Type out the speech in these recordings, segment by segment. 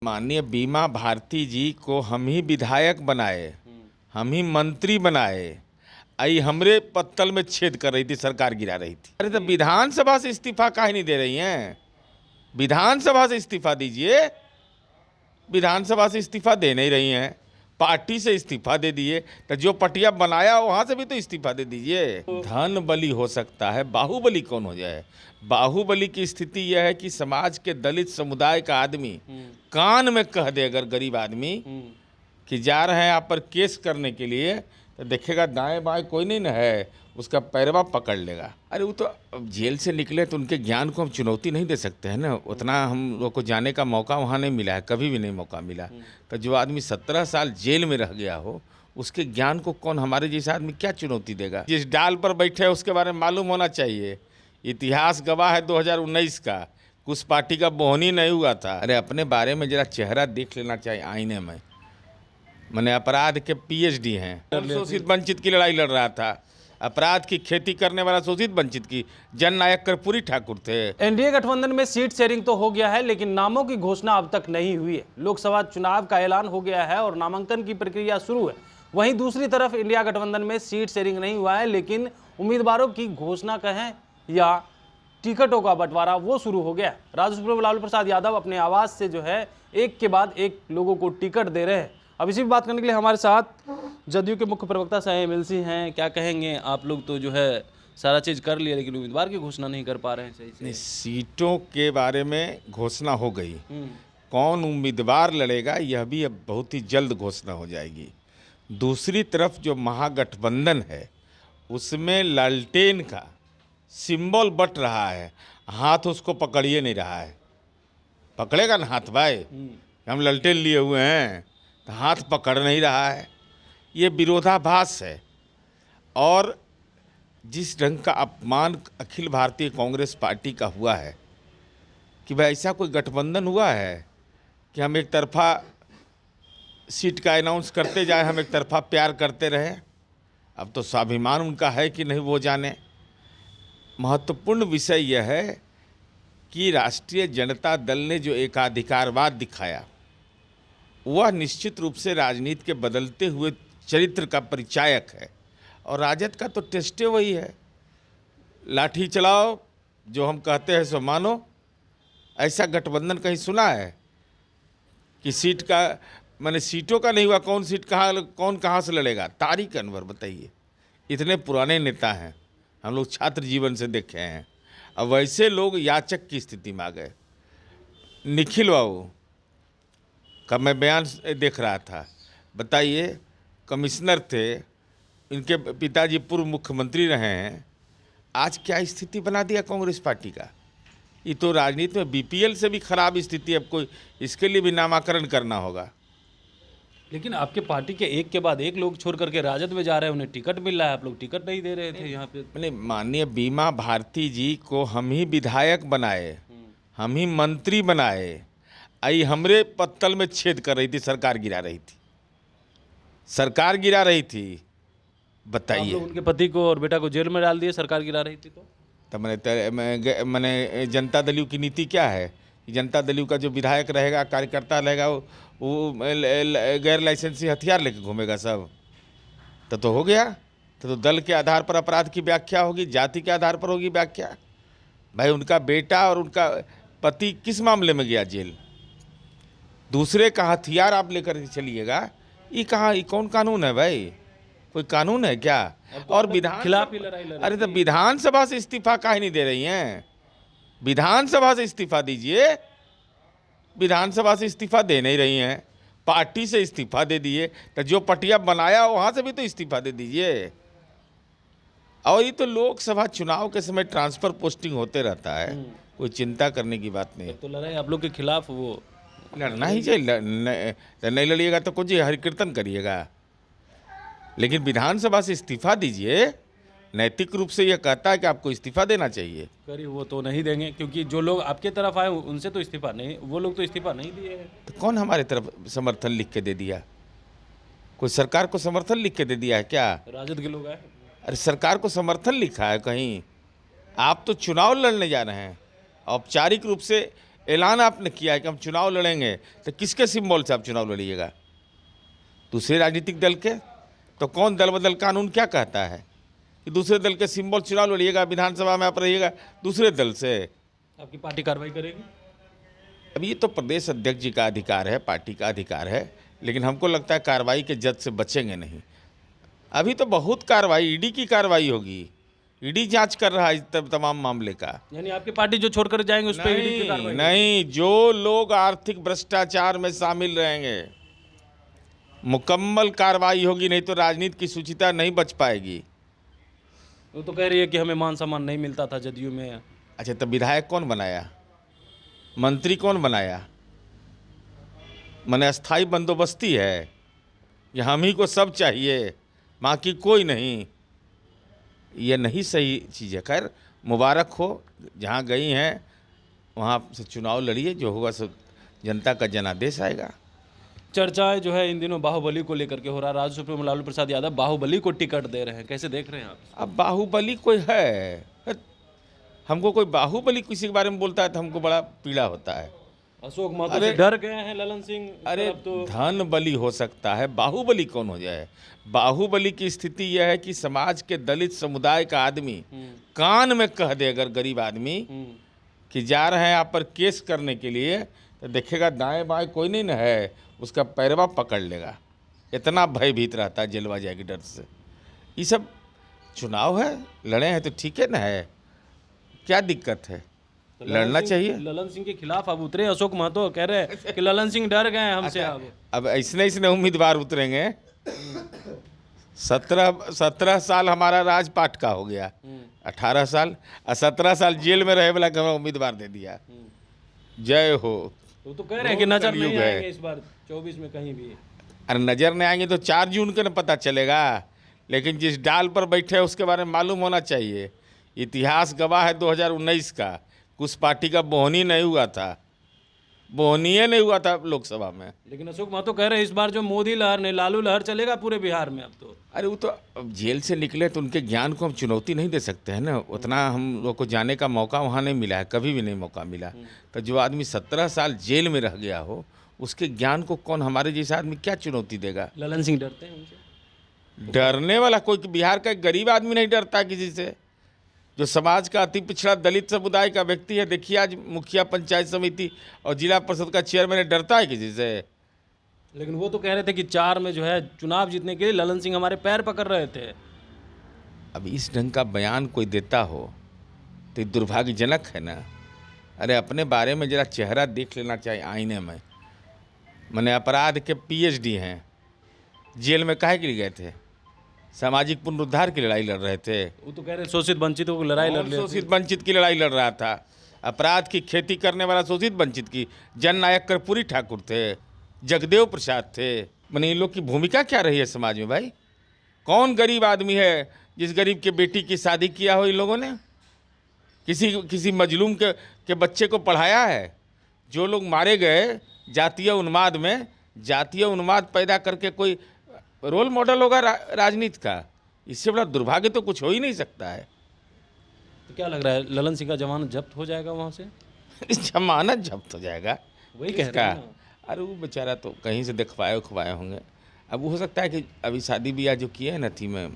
माननीय बीमा भारती जी को हम ही विधायक बनाए, हम ही मंत्री बनाए। आई हमरे पत्तल में छेद कर रही थी, सरकार गिरा रही थी। अरे तो विधानसभा से इस्तीफा काहे नहीं दे रही हैं? विधानसभा से इस्तीफा दीजिए। विधानसभा से इस्तीफा दे नहीं रही हैं, पार्टी से इस्तीफा दे दिए। तो जो पटिया बनाया वहां से भी तो इस्तीफा दे दीजिए। धन बली हो सकता है, बाहुबली कौन हो जाए? बाहुबली की स्थिति यह है कि समाज के दलित समुदाय का आदमी कान में कह दे, अगर गरीब आदमी कि जा रहे हैं आप पर केस करने के लिए, तो देखेगा दाएं बाएं कोई नहीं ना है, उसका पैरवा पकड़ लेगा। अरे वो तो जेल से निकले तो उनके ज्ञान को हम चुनौती नहीं दे सकते हैं ना। उतना हम लोग को जाने का मौका वहाँ नहीं मिला है, कभी भी नहीं मौका मिला। तो जो आदमी 17 साल जेल में रह गया हो, उसके ज्ञान को कौन, हमारे जैसा आदमी क्या चुनौती देगा? जिस डाल पर बैठे है उसके बारे में मालूम होना चाहिए। इतिहास गवाह है 2019 का, उस पार्टी का बोहनी नहीं हुआ था। अरे अपने बारे में जरा चेहरा देख लेना चाहिए आईने में। मैंने अपराध के PhD हैं। शोषित वंचित की लड़ाई लड़ रहा था, अपराध की खेती करने वाला शोषित वंचित की जननायक कर्पूरी ठाकुर थे। एनडीए गठबंधन में सीट शेयरिंग तो हो गया है, लेकिन नामों की घोषणा अब तक नहीं हुई है। लोकसभा चुनाव का ऐलान हो गया है और नामांकन की प्रक्रिया शुरू है। वहीं दूसरी तरफ इंडिया गठबंधन में सीट शेयरिंग नहीं हुआ है, लेकिन उम्मीदवारों की घोषणा कहें या टिकटों का बंटवारा वो शुरू हो गया। राजस्थान में लालू प्रसाद यादव अपने आवास से जो है एक के बाद एक लोगों को टिकट दे रहे हैं। अब इसी बात करने के लिए हमारे साथ जदयू के मुख्य प्रवक्ता साहेब एमएलसी हैं। क्या कहेंगे आप? लोग तो जो है सारा चीज़ कर लिया, लेकिन उम्मीदवार की घोषणा नहीं कर पा रहे हैं सही से। सीटों के बारे में घोषणा हो गई, कौन उम्मीदवार लड़ेगा यह भी अब बहुत ही जल्द घोषणा हो जाएगी। दूसरी तरफ जो महागठबंधन है उसमें लालटेन का सिंबल बट रहा है, हाथ उसको पकड़िए नहीं रहा है। पकड़ेगा ना हाथ भाई, हम लालटेन लिए हुए हैं, तो हाथ पकड़ नहीं रहा है। ये विरोधाभास है। और जिस ढंग का अपमान अखिल भारतीय कांग्रेस पार्टी का हुआ है कि भाई ऐसा कोई गठबंधन हुआ है कि हम एक तरफा सीट का अनाउंस करते जाए, हम एक तरफा प्यार करते रहे। अब तो स्वाभिमान उनका है कि नहीं वो जाने। महत्वपूर्ण विषय यह है कि राष्ट्रीय जनता दल ने जो एकाधिकारवाद दिखाया वह निश्चित रूप से राजनीति के बदलते हुए चरित्र का परिचायक है। और राजद का तो टेस्टे वही है, लाठी चलाओ, जो हम कहते हैं सो मानो। ऐसा गठबंधन कहीं सुना है कि सीट का, मैंने सीटों का नहीं हुआ, कौन सीट कौन कहाँ से लड़ेगा? तारिक अनवर बताइए, इतने पुराने नेता हैं, हम लोग छात्र जीवन से देखे हैं। अब वैसे लोग याचक की स्थिति में आ गए। निखिल बाबू का मैं बयान देख रहा था, बताइए, कमिश्नर थे, इनके पिताजी पूर्व मुख्यमंत्री रहे हैं, आज क्या स्थिति बना दिया कांग्रेस पार्टी का। ये तो राजनीति में BPL से भी खराब स्थिति, अब कोई इसके लिए भी नामाकरण करना होगा। लेकिन आपके पार्टी के एक के बाद एक लोग छोड़ करके राजद में जा रहे हैं, उन्हें टिकट मिल रहा है, आप लोग टिकट नहीं दे रहे थे यहाँ पे। मैंने माननीय बीमा भारती जी को हम ही विधायक बनाए, हम ही मंत्री बनाए। आई हमरे पत्तल में छेद कर रही थी, सरकार गिरा रही थी, सरकार गिरा रही थी। बताइए, उनके पति को और बेटा को जेल में डाल दिए, सरकार गिरा रही थी। तो मैंने जनता दल की नीति क्या है? जनता दल का जो विधायक रहेगा, कार्यकर्ता रहेगा, वो गैर लाइसेंसी हथियार लेके घूमेगा सब। तो हो गया। तो दल के आधार पर अपराध की व्याख्या होगी, जाति के आधार पर होगी व्याख्या। भाई उनका बेटा और उनका पति किस मामले में गया जेल? दूसरे का हथियार आप लेकर चलिएगा, ये कहाँ, ये कौन कानून है भाई? कोई कानून है क्या? और विधान खिलाफ ही लड़ाई अरे तो विधानसभा से इस्तीफा काहे नहीं दे रही हैं? विधानसभा से इस्तीफा दीजिए। विधानसभा से इस्तीफा दे नहीं रही हैं, पार्टी से इस्तीफा दे दिए। तो जो पटिया बनाया वहां से भी तो इस्तीफा दे दीजिए। और ये तो लोकसभा चुनाव के समय ट्रांसफर पोस्टिंग होते रहता है, कोई चिंता करने की बात नहीं। तो लड़ाई आप लोग के खिलाफ वो लड़ना ही चाहिए। नहीं लड़िएगा तो कुछ हरिकीर्तन करिएगा, लेकिन विधानसभा से इस्तीफा दीजिए। नैतिक रूप से यह कहता है कि आपको इस्तीफा देना चाहिए। करिए, वो तो नहीं देंगे, क्योंकि जो लोग आपके तरफ आए उनसे तो इस्तीफा नहीं, वो लोग तो इस्तीफा नहीं दिए हैं। तो कौन हमारे तरफ समर्थन लिख के दे दिया? कोई सरकार को समर्थन लिख के दे दिया है क्या? राजद के लोग आए। अरे सरकार को समर्थन लिखा है कहीं? आप तो चुनाव लड़ने जा रहे हैं, औपचारिक रूप से ऐलान आपने किया है कि हम चुनाव लड़ेंगे, तो किसके सिंबल से आप चुनाव लड़िएगा? दूसरे राजनीतिक दल के? तो कौन दल बदल कानून क्या कहता है कि दूसरे दल के सिंबल चुनाव लड़िएगा, विधानसभा में आप रहिएगा दूसरे दल से? आपकी पार्टी कार्रवाई करेगी? अब ये तो प्रदेश अध्यक्ष जी का अधिकार है, पार्टी का अधिकार है, लेकिन हमको लगता है कार्रवाई के जज से बचेंगे नहीं। अभी तो बहुत कार्रवाई, ईडी की कार्रवाई होगी, ईडी जांच कर रहा है इस तमाम मामले का। यानी आपकी पार्टी जो छोड़कर जाएंगे उस पर ईडी की कार्रवाई? नहीं, जो लोग आर्थिक भ्रष्टाचार में शामिल रहेंगे मुकम्मल कार्रवाई होगी, नहीं तो राजनीति की शुचिता नहीं बच पाएगी। वो तो कह रही है कि हमें मान सम्मान नहीं मिलता था जदयू में। अच्छा, तो विधायक कौन बनाया, मंत्री कौन बनाया? माने अस्थाई बंदोबस्ती है या हम ही को सब चाहिए, बाकी कोई नहीं? ये नहीं सही चीज़ है। खैर, मुबारक हो, जहाँ गई हैं वहाँ से चुनाव लड़िए, जो होगा सो जनता का जनादेश आएगा। चर्चाएं जो है इन दिनों बाहुबली को लेकर के हो रहा है। राज्य सुप्रीमो लालू प्रसाद यादव बाहुबली को टिकट दे रहे हैं, कैसे देख रहे हैं आप? अब बाहुबली कोई है? हमको कोई बाहुबली किसी के बारे में बोलता है तो हमको बड़ा पीड़ा होता है। अशोक महतो से डर गए हैं ललन सिंह। अरे धन बली हो सकता है, बाहुबली कौन हो जाए? बाहुबली की स्थिति यह है कि समाज के दलित समुदाय का आदमी कान में कह दे, अगर गरीब आदमी कि जा रहे हैं आप पर केस करने के लिए, तो देखेगा दाएं बाएं कोई नहीं न है, उसका पैरवा पकड़ लेगा। इतना भयभीत रहता है जेलवा जाए के डर से। ये सब चुनाव है, लड़े हैं तो ठीक है ना, है क्या दिक्कत है? तो लड़ना चाहिए। ललन सिंह के खिलाफ अब उतरे अशोक महतो, कह रहे हैं कि ललन सिंह डर गए हमसे। अब ऐसने उम्मीदवार उतरेंगे। 17 साल हमारा राजपाट का हो गया, 18 साल और 17 साल जेल में रहे वाला का उम्मीदवार दे दिया। जय हो। तो कह रहे हैं कि नजर नहीं आएंगे इस बार 24 में कहीं भी। अरे नजर नहीं आएंगे तो 4 जून को न पता चलेगा, लेकिन जिस डाल पर बैठे हैं उसके बारे में मालूम होना चाहिए। इतिहास गवाह है 2019 का, कुछ पार्टी का बोहनी नहीं हुआ था, बोहनीय नहीं हुआ था लोकसभा में। लेकिन अशोक महतो कह रहे हैं इस बार जो मोदी लहर नहीं लालू लहर चलेगा पूरे बिहार में अब तो। अरे वो तो अब जेल से निकले तो उनके ज्ञान को हम चुनौती नहीं दे सकते हैं ना, उतना हम लोग को जाने का मौका वहाँ नहीं मिला है, कभी भी नहीं मौका मिला। तो जो आदमी 17 साल जेल में रह गया हो, उसके ज्ञान को कौन, हमारे जैसा आदमी क्या चुनौती देगा? ललन सिंह डरते हैं उनसे? डरने वाला कोई, बिहार का एक गरीब आदमी नहीं डरता किसी से, जो समाज का अति पिछड़ा दलित समुदाय का व्यक्ति है। देखिए आज मुखिया पंचायत समिति और जिला परिषद का चेयरमैन डरता है किसी से? लेकिन वो तो कह रहे थे कि 4 में जो है चुनाव जीतने के लिए ललन सिंह हमारे पैर पकड़ रहे थे। अब इस ढंग का बयान कोई देता हो तो दुर्भाग्यजनक है ना। अरे अपने बारे में जरा चेहरा देख लेना चाहिए आईने में। मैंने अपराध के PhD हैं, जेल में काहे के लिए गए थे? सामाजिक पुनरुद्धार की लड़ाई लड़ रहे थे। वो तो कह रहे शोषित वंचितों की लड़ाई लड़ रहे थे। शोषित वंचित की लड़ाई लड़ रहा था। अपराध की खेती करने वाला शोषित वंचित की जननायक कर्पूरी ठाकुर थे, जगदेव प्रसाद थे। मैंने इन लोग की भूमिका क्या रही है समाज में भाई? कौन गरीब आदमी है जिस गरीब के बेटी की शादी किया हो इन लोगों ने? किसी मजलूम के बच्चे को पढ़ाया है? जो लोग मारे गए जातीय उन्माद में, जातीय उन्माद पैदा करके कोई रोल मॉडल होगा राजनीति का? इससे बड़ा दुर्भाग्य तो कुछ हो ही नहीं सकता है। तो क्या लग रहा है ललन सिंह का जमानत जब्त हो जाएगा वहाँ से? जमानत जब्त हो जाएगा? वही कह रहे हैं ना। अरे वो बेचारा तो कहीं से दिखवाए होंगे। अब हो सकता है कि अभी शादी ब्याह जो किए हैं ना थी में,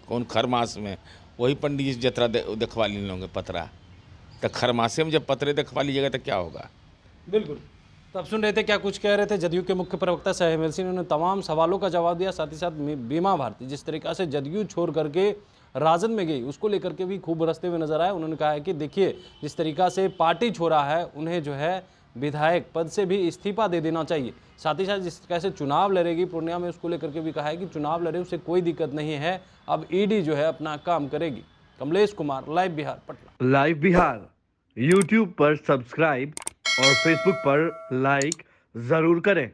कौन खरमास में, वही पंडित जी जतरा दिखवा लेने होंगे पतरा। तो खरमासे में जब पतरे दिखवा लीजिएगा तो क्या होगा? बिल्कुल। तो अब सुन रहे थे क्या कुछ कह रहे थे जदयू के मुख्य प्रवक्ता साहेब एल सिंह ने तमाम सवालों का जवाब दिया। साथ ही साथ बीमा भारती जिस तरीका से जदयू छोड़ करके राजद में गई उसको लेकर के भी खूब बरसते हुए नजर आए। उन्होंने कहा है कि देखिए जिस तरीका से पार्टी छोड़ा है उन्हें जो है विधायक पद से भी इस्तीफा दे देना चाहिए। साथ ही साथ जिस तरह से चुनाव लड़ेगी पूर्णिया में उसको लेकर के भी कहा है कि चुनाव लड़े उससे कोई दिक्कत नहीं है, अब ईडी जो है अपना काम करेगी। Kamlesh Kumar, live Bihar, Patna. Live Bihar YouTube पर सब्सक्राइब और फेसबुक पर लाइक जरूर करें।